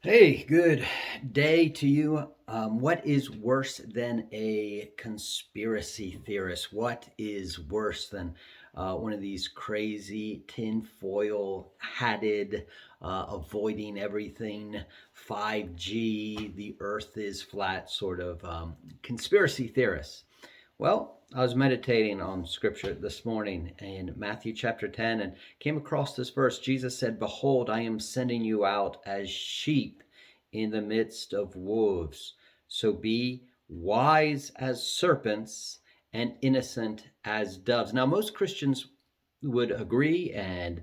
Hey, good day to you. What is worse than a conspiracy theorist? What is worse than one of these crazy tinfoil hatted, avoiding everything 5G, the earth is flat sort of conspiracy theorists? Well, I was meditating on scripture this morning in Matthew chapter 10 and came across this verse. Jesus said, "Behold, I am sending you out as sheep in the midst of wolves. So be wise as serpents and innocent as doves." Now, most Christians would agree and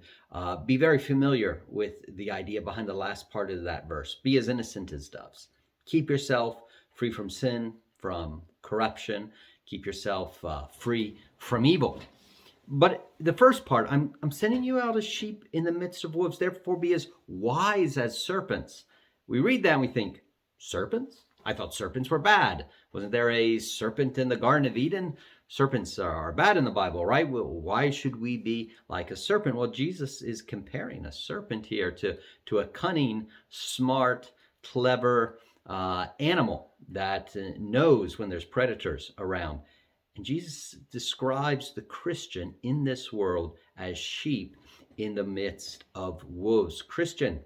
be very familiar with the idea behind the last part of that verse. Be as innocent as doves. Keep yourself free from sin, from corruption. Keep yourself free from evil. But the first part, I'm sending you out as sheep in the midst of wolves. Therefore, be as wise as serpents. We read that and we think, serpents? I thought serpents were bad. Wasn't there a serpent in the Garden of Eden? Serpents are bad in the Bible, right? Well, why should we be like a serpent? Well, Jesus is comparing a serpent here to a cunning, smart, clever animal that knows when there's predators around. And Jesus describes the Christian in this world as sheep in the midst of wolves. Christian,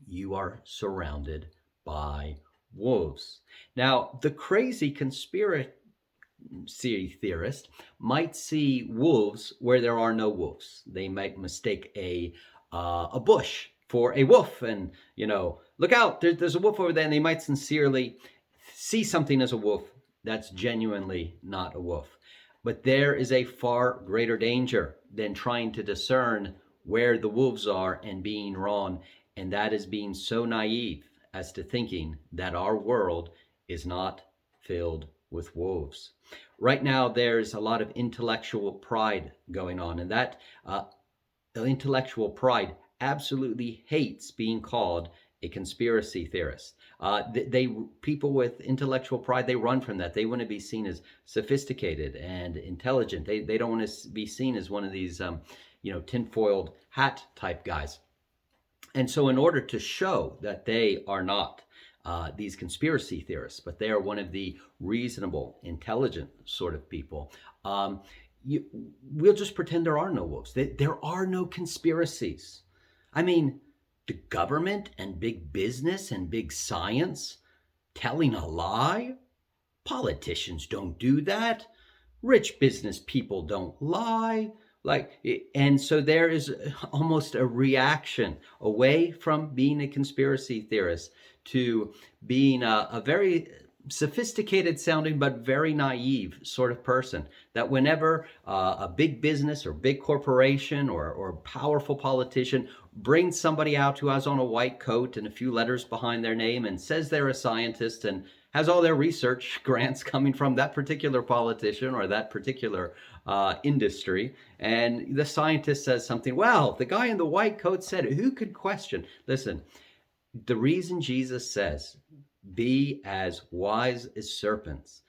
you are surrounded by wolves. Now, the crazy conspiracy theorist might see wolves where there are no wolves. They might mistake a bush for a wolf, and look out, there's a wolf over there, and they might sincerely see something as a wolf that's genuinely not a wolf. But there is a far greater danger than trying to discern where the wolves are and being wrong, and that is being so naive as to thinking that our world is not filled with wolves. Right now, there's a lot of intellectual pride going on, and that intellectual pride absolutely hates being called a conspiracy theorist. People with intellectual pride, they run from that. They want to be seen as sophisticated and intelligent. They don't want to be seen as one of these tinfoiled hat type guys. And so, in order to show that they are not these conspiracy theorists, but they are one of the reasonable, intelligent sort of people, you, we'll just pretend there are no wolves. There are no conspiracies. I mean, the government and big business and big science telling a lie? Politicians don't do that. Rich business people don't lie. And so there is almost a reaction away from being a conspiracy theorist to being a very sophisticated sounding but very naive sort of person, that whenever a big business or big corporation or powerful politician brings somebody out who has on a white coat and a few letters behind their name and says they're a scientist and has all their research grants coming from that particular politician or that particular industry, and the scientist says something, well, the guy in the white coat said it. Who could question? Listen, the reason Jesus says, be as wise as serpents,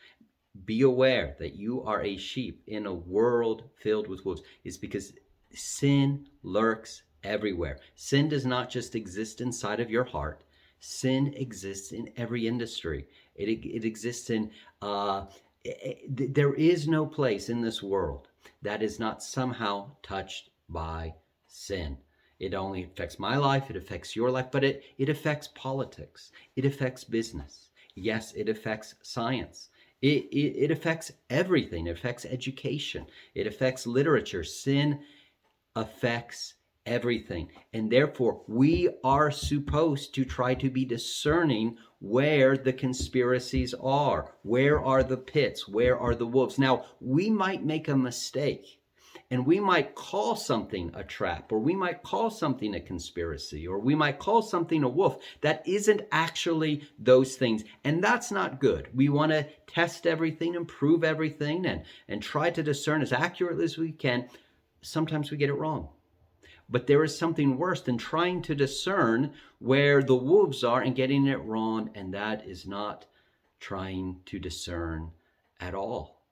be aware that you are a sheep in a world filled with wolves, is because sin lurks everywhere. Sin does not just exist inside of your heart. Sin exists in every industry. It exists in, there is no place in this world that is not somehow touched by sin. It only affects my life, it affects your life, but it affects politics. It affects business. Yes, it affects science. It affects everything. It affects education. It affects literature. Sin affects everything. And therefore, we are supposed to try to be discerning where the conspiracies are. Where are the pits? Where are the wolves? Now, we might make a mistake. And we might call something a trap, or we might call something a conspiracy, or we might call something a wolf that isn't actually those things. And that's not good. We want to test everything and prove everything and try to discern as accurately as we can. Sometimes we get it wrong. But there is something worse than trying to discern where the wolves are and getting it wrong, and that is not trying to discern at all.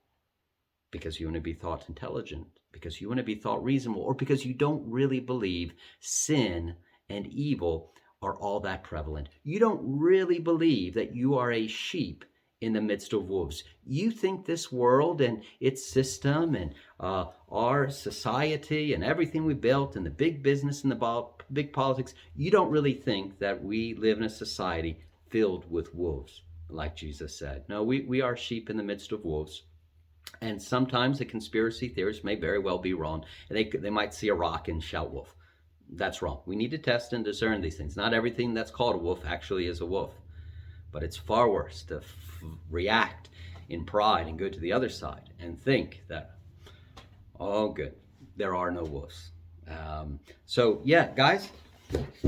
Because you want to be thought intelligent, because you want to be thought reasonable, or because you don't really believe sin and evil are all that prevalent. You don't really believe that you are a sheep in the midst of wolves. You think this world and its system and our society and everything we built and the big business and the big politics, you don't really think that we live in a society filled with wolves, like Jesus said. No, we are sheep in the midst of wolves. And sometimes the conspiracy theorists may very well be wrong. And they might see a rock and shout wolf. That's wrong. We need to test and discern these things. Not everything that's called a wolf actually is a wolf. But it's far worse to react in pride and go to the other side and think that, oh, good, there are no wolves. So, yeah, guys,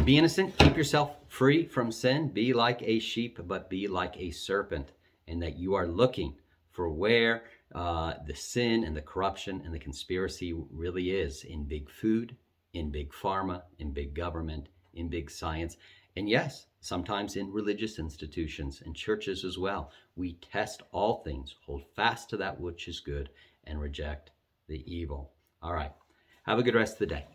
be innocent. Keep yourself free from sin. Be like a sheep, but be like a serpent. And that you are looking for where the sin and the corruption and the conspiracy really is in big food, in big pharma, in big government, in big science, and yes, sometimes in religious institutions and churches as well. We test all things, hold fast to that which is good, and reject the evil. All right. Have a good rest of the day.